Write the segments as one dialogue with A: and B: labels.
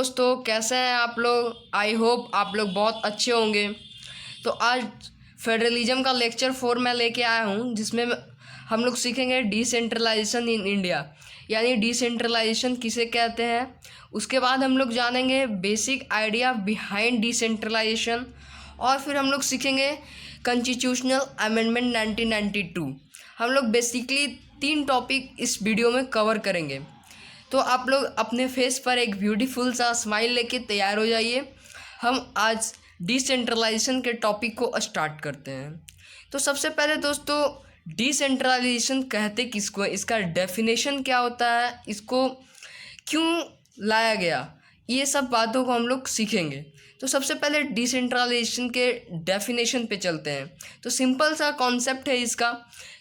A: दोस्तों, कैसे हैं आप लोग। आई होप आप लोग बहुत अच्छे होंगे। तो आज फेडरलिज्म का लेक्चर 4 मैं लेके आया हूँ, जिसमें हम लोग सीखेंगे डिसेंट्रलाइजेशन इन इंडिया, यानी डिसेंट्रलाइजेशन किसे कहते हैं। उसके बाद हम लोग जानेंगे बेसिक आइडिया बिहाइंड डिसेंट्रलाइजेशन, और फिर हम लोग सीखेंगे कॉन्स्टिट्यूशनल अमेंडमेंट 1992। हम लोग बेसिकली 3 टॉपिक इस वीडियो में कवर करेंगे। तो आप लोग अपने फेस पर एक ब्यूटीफुल सा स्माइल लेके तैयार हो जाइए। हम आज डिसेंट्रलाइजेशन के टॉपिक को स्टार्ट करते हैं। तो सबसे पहले दोस्तों, डिसेंट्रलाइजेशन कहते किसको है, इसका डेफिनेशन क्या होता है, इसको क्यों लाया गया, ये सब बातों को हम लोग सीखेंगे। तो सबसे पहले डिसेंट्रलाइजेशन के डेफिनेशन पे चलते हैं। तो सिंपल सा कॉन्सेप्ट है इसका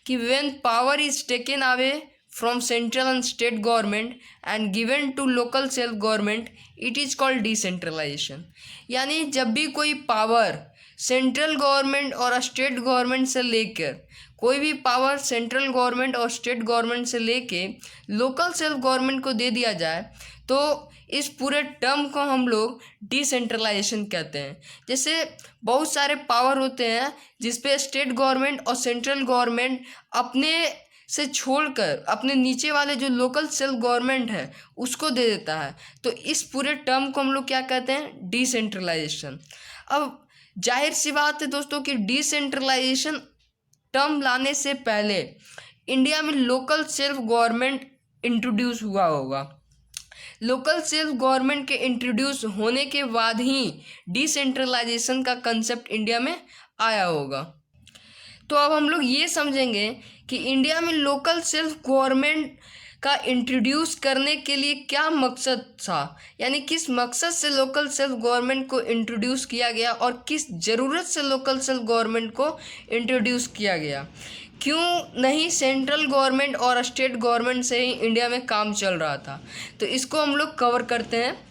A: कि when power is taken away from central and state government and given to local self government, it is called decentralization। यानी जब भी कोई पावर सेंट्रल गवर्नमेंट और स्टेट गवर्नमेंट से लेकर कोई भी पावर सेंट्रल गवर्नमेंट और स्टेट गवर्नमेंट से लेके लोकल सेल्फ गवर्नमेंट को दे दिया जाए, तो इस पूरे टर्म को हम लोग डिसेंट्रलाइजेशन कहते हैं। जैसे बहुत सारे पावर होते हैं जिसपे स्टेट गवर्नमेंट और सेंट्रल गवर्नमेंट अपने से छोड़कर अपने नीचे वाले जो लोकल सेल्फ गवर्नमेंट है उसको दे देता है। तो इस पूरे टर्म को हम लोग क्या कहते हैं, डिसेंट्रलाइजेशन। अब जाहिर सी बात है दोस्तों कि डिसेंट्रलाइजेशन टर्म लाने से पहले इंडिया में लोकल सेल्फ गवर्नमेंट इंट्रोड्यूस हुआ होगा। लोकल सेल्फ गवर्नमेंट के इंट्रोड्यूस होने के बाद ही डिसेंट्रलाइजेशन का कंसेप्ट इंडिया में आया होगा। तो अब हम लोग ये समझेंगे कि इंडिया में लोकल सेल्फ गवर्नमेंट का इंट्रोड्यूस करने के लिए क्या मकसद था, यानी किस मकसद से लोकल सेल्फ गवर्नमेंट को इंट्रोड्यूस किया गया और किस ज़रूरत से लोकल सेल्फ गवर्नमेंट को इंट्रोड्यूस किया गया। क्यों नहीं सेंट्रल गवर्नमेंट और स्टेट गवर्नमेंट से ही इंडिया में काम चल रहा था, तो इसको हम लोग कवर करते हैं।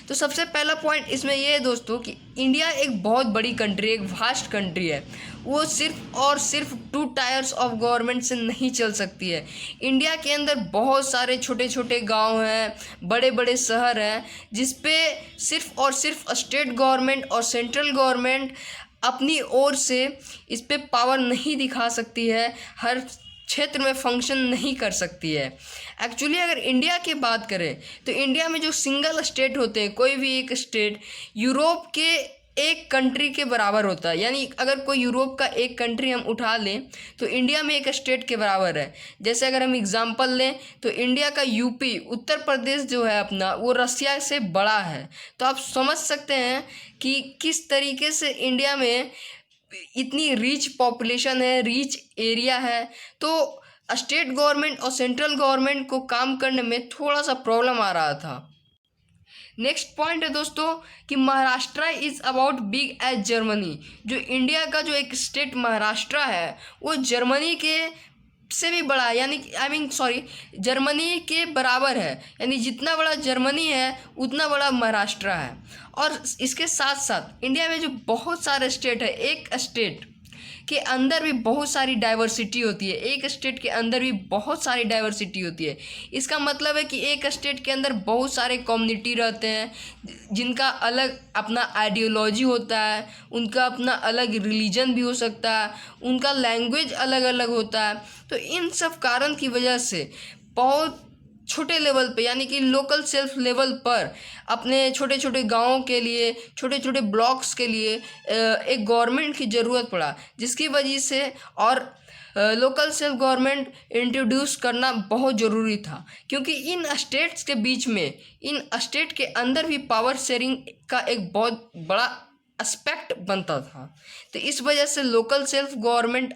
A: तो सबसे पहला पॉइंट इसमें यह है दोस्तों कि इंडिया एक बहुत बड़ी कंट्री, एक वास्ट कंट्री है। वो सिर्फ और सिर्फ 2 टायर्स ऑफ गवर्नमेंट से नहीं चल सकती है। इंडिया के अंदर बहुत सारे छोटे छोटे गांव हैं, बड़े बड़े शहर हैं, जिस पे सिर्फ और सिर्फ स्टेट गवर्नमेंट और सेंट्रल गवर्नमेंट अपनी ओर से इस पे पावर नहीं दिखा सकती है, हर क्षेत्र में फंक्शन नहीं कर सकती है। एक्चुअली अगर इंडिया की बात करें तो इंडिया में जो सिंगल स्टेट होते हैं, कोई भी एक स्टेट यूरोप के एक कंट्री के बराबर होता है। यानी अगर कोई यूरोप का एक कंट्री हम उठा लें तो इंडिया में एक स्टेट के बराबर है। जैसे अगर हम एग्जांपल लें तो इंडिया का यूपी, उत्तर प्रदेश जो है अपना, वो रसिया से बड़ा है। तो आप समझ सकते हैं कि किस तरीके से इंडिया में इतनी रिच पॉपुलेशन है, रिच एरिया है। तो स्टेट गवर्नमेंट और सेंट्रल गवर्नमेंट को काम करने में थोड़ा सा प्रॉब्लम आ रहा था। नेक्स्ट पॉइंट है दोस्तों कि Maharashtra is about big as Germany. जो इंडिया का जो एक स्टेट महाराष्ट्र है वो जर्मनी के से भी बड़ा है, यानी जर्मनी के बराबर है। यानी जितना बड़ा जर्मनी है उतना बड़ा महाराष्ट्र है। और इसके साथ साथ इंडिया में जो बहुत सारे स्टेट है, एक स्टेट के अंदर भी बहुत सारी डाइवर्सिटी होती है, एक स्टेट के अंदर भी बहुत सारी डाइवर्सिटी होती है। इसका मतलब है कि एक स्टेट के अंदर बहुत सारे कम्युनिटी रहते हैं जिनका अलग अपना आइडियोलॉजी होता है, उनका अपना अलग रिलीजन भी हो सकता है, उनका लैंग्वेज अलग अलग होता है। तो इन सब कारण की वजह से बहुत छोटे लेवल पे, यानी कि लोकल सेल्फ लेवल पर अपने छोटे छोटे गाँवों के लिए, छोटे छोटे ब्लॉक्स के लिए एक गवर्नमेंट की ज़रूरत पड़ा, जिसकी वजह से और लोकल सेल्फ गवर्नमेंट इंट्रोड्यूस करना बहुत ज़रूरी था। क्योंकि इन स्टेट्स के बीच में, इन स्टेट के अंदर भी पावर शेयरिंग का एक बहुत बड़ा एस्पेक्ट बनता था। तो इस वजह से लोकल सेल्फ गवर्नमेंट,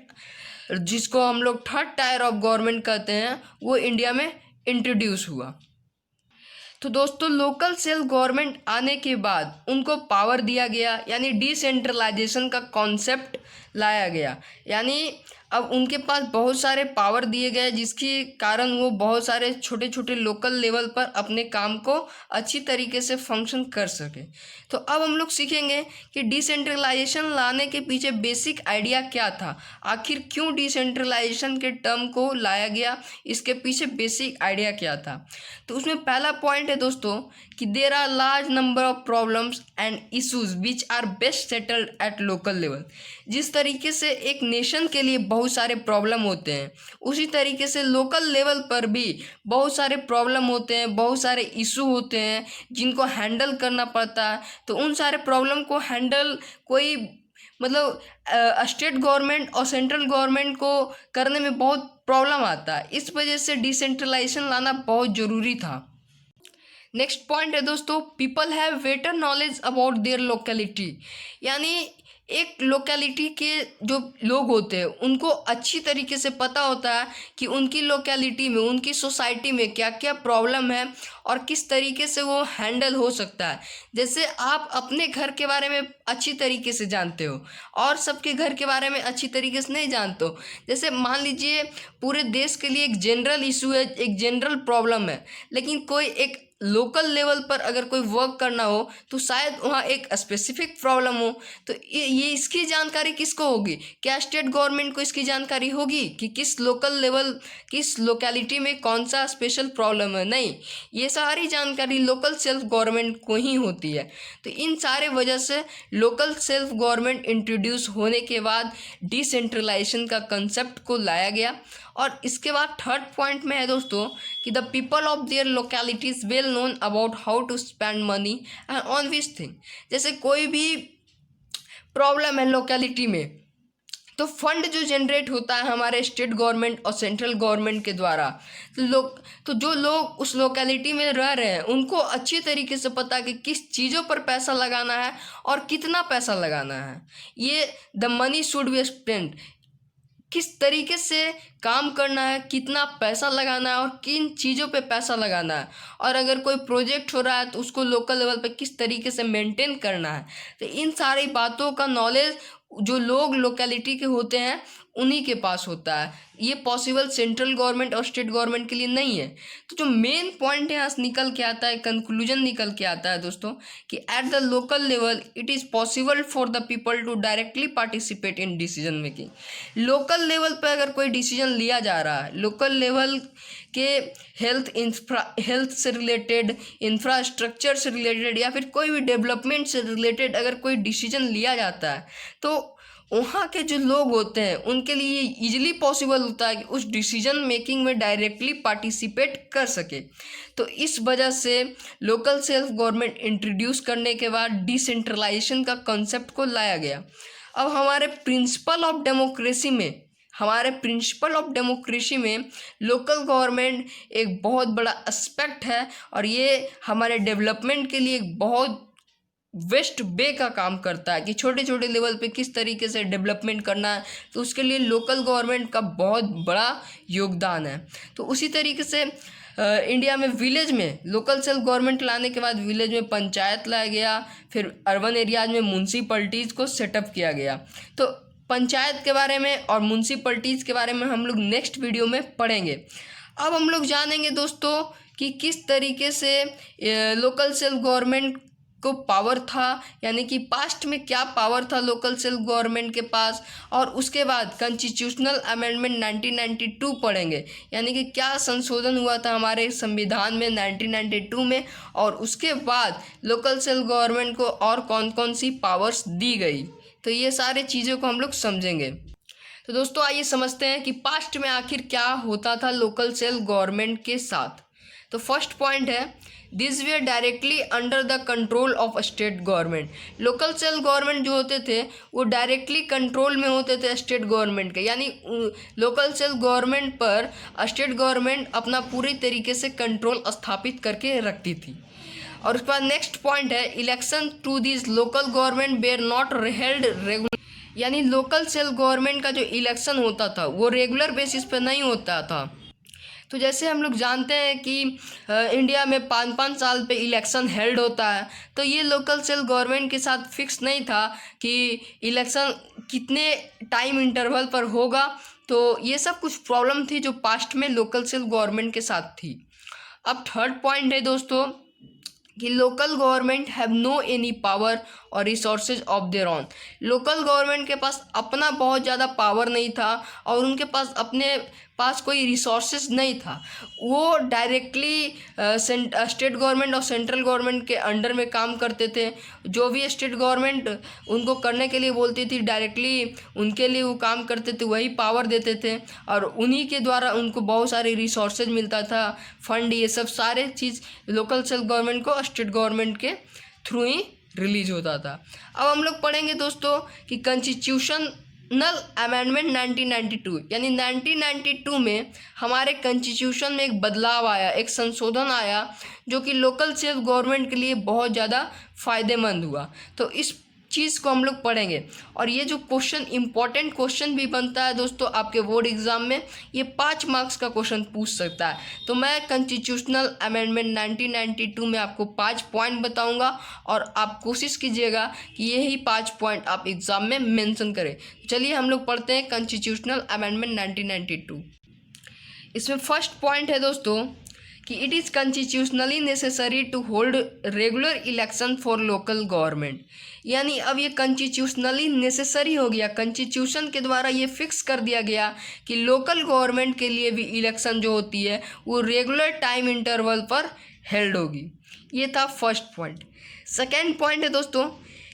A: जिसको हम लोग 3rd टायर ऑफ गवर्नमेंट कहते हैं, वो इंडिया में इंट्रोड्यूस हुआ। तो दोस्तों, लोकल सेल्फ गवर्नमेंट आने के बाद उनको पावर दिया गया, यानी डिसेंट्रलाइजेशन का कॉन्सेप्ट लाया गया। यानी अब उनके पास बहुत सारे पावर दिए गए जिसके कारण वो बहुत सारे छोटे छोटे लोकल लेवल पर अपने काम को अच्छी तरीके से फंक्शन कर सके। तो अब हम लोग सीखेंगे कि डिसेंट्रलाइजेशन लाने के पीछे बेसिक आइडिया क्या था, आखिर क्यों डिसेंट्रलाइजेशन के टर्म को लाया गया, इसके पीछे बेसिक आइडिया क्या था। तो उसमें पहला पॉइंट है दोस्तों कि there are large number of problems and issues which are best settled at local level. जिस तरीके से एक नेशन के लिए बहुत सारे प्रॉब्लम होते हैं, उसी तरीके से लोकल लेवल पर भी बहुत सारे प्रॉब्लम होते हैं, बहुत सारे इशू होते हैं जिनको हैंडल करना पड़ता है। तो उन सारे प्रॉब्लम को हैंडल कोई मतलब स्टेट गवर्नमेंट और सेंट्रल गवर्नमेंट को करने में बहुत प्रॉब्लम आता है। इस वजह से डिसेंट्रलाइजेशन लाना बहुत ज़रूरी था। नेक्स्ट पॉइंट है दोस्तों, people have better knowledge about their locality. यानी एक लोकेलिटी के जो लोग होते हैं उनको अच्छी तरीके से पता होता है कि उनकी लोकेलिटी में, उनकी सोसाइटी में क्या क्या प्रॉब्लम है और किस तरीके से वो हैंडल हो सकता है। जैसे आप अपने घर के बारे में अच्छी तरीके से जानते हो और सबके घर के बारे में अच्छी तरीके से नहीं जानते हो। जैसे मान लीजिए पूरे देश के लिए एक जनरल इशू है, एक जनरल प्रॉब्लम है, लेकिन कोई एक लोकल लेवल पर अगर कोई वर्क करना हो तो शायद वहाँ एक स्पेसिफिक प्रॉब्लम हो। तो ये इसकी जानकारी किसको होगी? क्या स्टेट गवर्नमेंट को इसकी जानकारी होगी कि किस लोकल लेवल, किस लोकेलिटी में कौन सा स्पेशल प्रॉब्लम है? नहीं, ये सारी जानकारी लोकल सेल्फ गवर्नमेंट को ही होती है। तो इन सारे वजह से लोकल सेल्फ गवर्नमेंट इंट्रोड्यूस होने के बाद डिसेंट्रलाइजेशन का कंसेप्ट को लाया गया। और इसके बाद थर्ड पॉइंट में है दोस्तों कि the people of their localities well known about how to spend money and on which thing. जैसे कोई भी प्रॉब्लम है लोकेलिटी में तो फंड जो जनरेट होता है हमारे स्टेट गवर्नमेंट और सेंट्रल गवर्नमेंट के द्वारा, तो जो लोग उस लोकेलिटी में रह रहे हैं उनको अच्छी तरीके से पता है कि किस चीज़ों पर पैसा लगाना है और कितना पैसा लगाना है। ये the money should be spent, किस तरीके से काम करना है, कितना पैसा लगाना है और किन चीज़ों पे पैसा लगाना है। और अगर कोई प्रोजेक्ट हो रहा है तो उसको लोकल लेवल पे किस तरीके से मेंटेन करना है। तो इन सारी बातों का नॉलेज जो लोग लोकेलिटी के होते हैं उन्हीं के पास होता है। ये पॉसिबल सेंट्रल गवर्नमेंट और स्टेट गवर्नमेंट के लिए नहीं है। तो जो मेन पॉइंट यहाँ से निकल के आता है, कंक्लूजन निकल के आता है दोस्तों कि at the local level it is possible for the people to directly participate in decision making. Local level पर अगर कोई डिसीजन लिया जा रहा है, लोकल लेवल के हेल्थ से रिलेटेड, इंफ्रास्ट्रक्चर से रिलेटेड या फिर कोई भी डेवलपमेंट से रिलेटेड अगर कोई डिसीजन लिया जाता है तो वहाँ के जो लोग होते हैं उनके लिए इजीली पॉसिबल होता है कि उस डिसीजन मेकिंग में डायरेक्टली पार्टिसिपेट कर सके। तो इस वजह से लोकल सेल्फ गवर्नमेंट इंट्रोड्यूस करने के बाद डिसेंट्रलाइजेशन का कॉन्सेप्ट को लाया गया। अब हमारे प्रिंसिपल ऑफ डेमोक्रेसी में लोकल गवर्नमेंट एक बहुत बड़ा एस्पेक्ट है और ये हमारे डेवलपमेंट के लिए एक बहुत वेस्ट वे का काम करता है कि छोटे छोटे लेवल पे किस तरीके से डेवलपमेंट करना है। तो उसके लिए लोकल गवर्नमेंट का बहुत बड़ा योगदान है। तो उसी तरीके से इंडिया में विलेज में लोकल सेल्फ गवर्नमेंट लाने के बाद विलेज में पंचायत लाया गया, फिर अर्बन एरियाज में म्यूनसिपैलिटीज़ को सेटअप किया गया। तो पंचायत के बारे में और म्यूनसिपैलिटीज़ के बारे में हम लोग नेक्स्ट वीडियो में पढ़ेंगे। अब हम लोग जानेंगे दोस्तों कि किस तरीके से लोकल सेल्फ गवर्नमेंट को पावर था, यानी कि पास्ट में क्या पावर था लोकल सेल्फ गवर्नमेंट के पास। और उसके बाद कॉन्स्टिट्यूशनल अमेंडमेंट 1992 पढ़ेंगे, यानी कि क्या संशोधन हुआ था हमारे संविधान में 1992 में, और उसके बाद लोकल सेल्फ गवर्नमेंट को और कौन कौन सी पावर्स दी गई। तो ये सारे चीज़ों को हम लोग समझेंगे। तो दोस्तों आइए समझते हैं कि पास्ट में आखिर क्या होता था लोकल सेल्फ गवर्नमेंट के साथ। तो फर्स्ट पॉइंट है, this way directly under the control of state government. Local self government जो होते थे वो डायरेक्टली कंट्रोल में होते थे स्टेट गवर्नमेंट के, यानी लोकल सेल्फ गवर्नमेंट पर स्टेट गवर्नमेंट अपना पूरी तरीके से कंट्रोल स्थापित करके रखती थी। और उसके बाद नेक्स्ट पॉइंट है, election to this local government were not held regular, यानी लोकल सेल्फ गवर्नमेंट का जो इलेक्शन होता था वो रेगुलर बेसिस पर नहीं होता था। तो जैसे हम लोग जानते हैं कि इंडिया में 5-5 साल पे इलेक्शन हेल्ड होता है, तो ये लोकल सेल गवर्नमेंट के साथ फिक्स नहीं था कि इलेक्शन कितने टाइम इंटरवल पर होगा। तो ये सब कुछ प्रॉब्लम थी जो पास्ट में लोकल सेल गवर्नमेंट के साथ थी। अब थर्ड पॉइंट है दोस्तों कि local government have no any power और resources of there on. Local government के पास अपना बहुत ज़्यादा पावर नहीं था और उनके पास अपने पास कोई रिसोर्सेज नहीं था। वो डायरेक्टली स्टेट गवर्नमेंट और सेंट्रल गवर्नमेंट के अंडर में काम करते थे। जो भी स्टेट गवर्नमेंट उनको करने के लिए बोलती थी डायरेक्टली उनके लिए वो काम करते थे, वही पावर देते थे और उन्हीं के द्वारा उनको बहुत सारे रिसोर्सेज मिलता था, फंड, ये सब सारे चीज़ लोकल सेल्फ गवर्नमेंट को स्टेट गवर्नमेंट के थ्रू ही रिलीज होता था। अब हम लोग पढ़ेंगे दोस्तों कि कॉन्स्टिट्यूशनल अमेंडमेंट 1992, यानी 1992 में हमारे कॉन्स्टिट्यूशन में एक बदलाव आया, एक संशोधन आया जो कि लोकल सेल्फ गवर्नमेंट के लिए बहुत ज़्यादा फ़ायदेमंद हुआ। तो इस चीज़ को हम लोग पढ़ेंगे और ये जो क्वेश्चन इंपॉर्टेंट क्वेश्चन भी बनता है दोस्तों आपके बोर्ड एग्जाम में, ये 5 मार्क्स का क्वेश्चन पूछ सकता है। तो मैं कॉन्स्टिट्यूशनल अमेंडमेंट 1992 में आपको 5 पॉइंट बताऊंगा और आप कोशिश कीजिएगा कि यही 5 पॉइंट आप एग्जाम में मेंशन करें। चलिए हम लोग पढ़ते हैं कॉन्स्टिट्यूशनल अमेंडमेंट 1992। इसमें फर्स्ट पॉइंट है दोस्तों कि it is constitutionally necessary to hold regular election for local government. यानी अब ये कॉन्स्टिट्यूशनली नेसेसरी हो गया, कॉन्स्टिट्यूशन के द्वारा ये फिक्स कर दिया गया कि लोकल गवर्नमेंट के लिए भी इलेक्शन जो होती है वो रेगुलर टाइम इंटरवल पर हेल्ड होगी। ये था फर्स्ट पॉइंट। सेकेंड पॉइंट है दोस्तों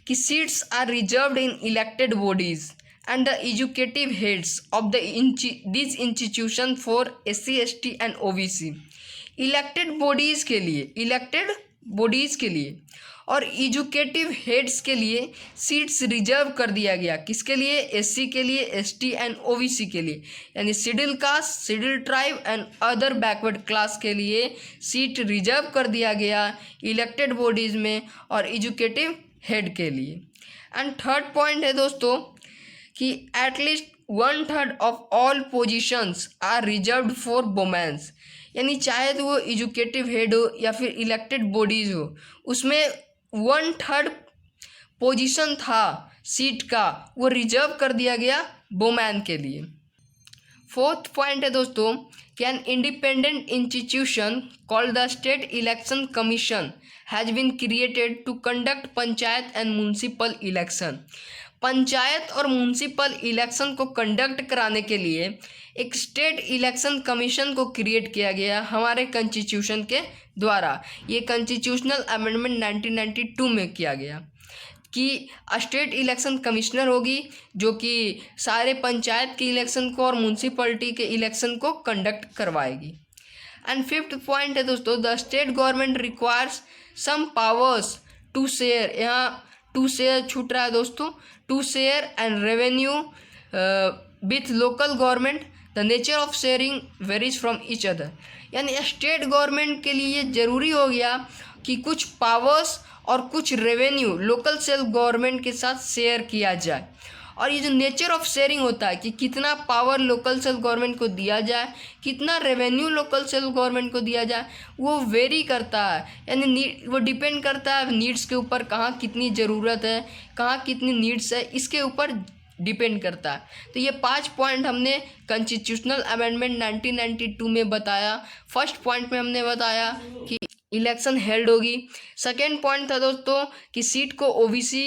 A: कि seats are reserved in elected bodies and the educative heads of these institution for SC, ST and OBC। Elected bodies के लिए और एजुकेटिव हेड्स के लिए सीट्स रिजर्व कर दिया गया। किसके लिए? SC के लिए, ST एंड OBC के लिए, यानी schedule caste, schedule tribe and other backward class के लिए सीट रिजर्व कर दिया गया इलेक्टेड बॉडीज़ में और एजुकेटिव हेड के लिए। एंड थर्ड पॉइंट है दोस्तों कि at least 1/3 of all positions are reserved for womens. यानी चाहे तो वो एजुकेटिव हेड हो या फिर इलेक्टेड बॉडीज़ हो, उसमें 1/3 पोजीशन था सीट का वो रिजर्व कर दिया गया वुमेन के लिए। फोर्थ पॉइंट है दोस्तों कि an independent institution called the state election commission has been created to conduct panchayat and municipal election. Panchayat और म्यूनसिपल इलेक्शन को कंडक्ट कराने के लिए एक स्टेट इलेक्शन कमीशन को क्रिएट किया गया हमारे कॉन्स्टिट्यूशन के द्वारा। ये कॉन्स्टिट्यूशनल अमेंडमेंट 1992 में किया गया कि स्टेट इलेक्शन कमिश्नर होगी जो कि सारे पंचायत के इलेक्शन को और म्यूनसिपलिटी के इलेक्शन को कंडक्ट करवाएगी। एंड फिफ्थ पॉइंट है दोस्तों the state government requires some powers to share. यहाँ टू शेयर छूट रहा है दोस्तों, to share and revenue with local government. The nature of sharing varies from each other. यानी स्टेट गवर्नमेंट के लिए ये ज़रूरी हो गया कि कुछ पावर्स और कुछ रेवेन्यू लोकल सेल्फ गवर्नमेंट के साथ शेयर किया जाए। और ये जो नेचर ऑफ शेयरिंग होता है कि कितना पावर लोकल सेल्फ गवर्नमेंट को दिया जाए, कितना रेवेन्यू लोकल सेल्फ गवर्नमेंट को दिया जाए, वो वेरी करता है। यानी वो डिपेंड करता है नीड्स के ऊपर, कहाँ कितनी ज़रूरत है, कहाँ कितनी नीड्स है, इसके ऊपर डिपेंड करता है। तो ये 5 पॉइंट हमने कॉन्स्टिट्यूशनल अमेंडमेंट 1992 में बताया। फर्स्ट पॉइंट में हमने बताया कि इलेक्शन हेल्ड होगी। सेकेंड पॉइंट था दोस्तों कि सीट को OBC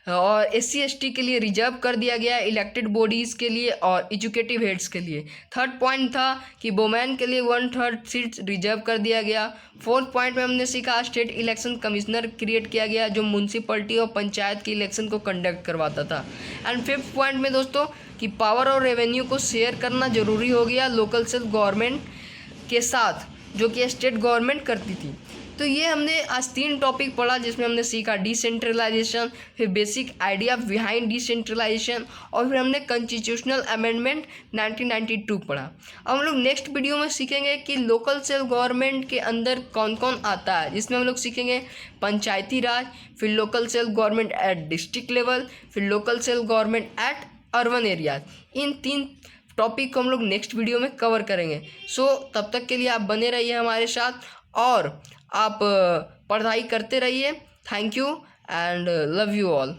A: और SC ST के लिए रिजर्व कर दिया गया इलेक्टेड बॉडीज़ के लिए और एजुकेटिव हेड्स के लिए। थर्ड पॉइंट था कि वुमेन के लिए 1/3 सीट रिजर्व कर दिया गया। फोर्थ पॉइंट में हमने सीखा स्टेट इलेक्शन कमिश्नर क्रिएट किया गया जो म्यूनसिपलिटी और पंचायत के इलेक्शन को कंडक्ट करवाता था। एंड फिफ्थ पॉइंट में दोस्तों कि पावर और रेवेन्यू को शेयर करना ज़रूरी हो गया लोकल सेल्फ गवर्नमेंट के साथ जो कि स्टेट गवर्नमेंट करती थी। तो ये हमने आज 3 टॉपिक पढ़ा जिसमें हमने सीखा डिसेंट्रलाइजेशन, फिर बेसिक आइडिया बिहाइंड डिसेंट्रलाइजेशन और फिर हमने कॉन्स्टिट्यूशनल अमेंडमेंट 1992 पढ़ा। अब हम लोग नेक्स्ट वीडियो में सीखेंगे कि लोकल सेल्फ गवर्नमेंट के अंदर कौन कौन आता है, जिसमें हम लोग सीखेंगे पंचायती राज, फिर local self government at district level, फिर local self government at urban areas. इन 3 टॉपिक को हम लोग नेक्स्ट वीडियो में कवर करेंगे। सो तब तक के लिए आप बने रहिए हमारे साथ और आप पढ़ाई करते रहिए। Thank you and love you all.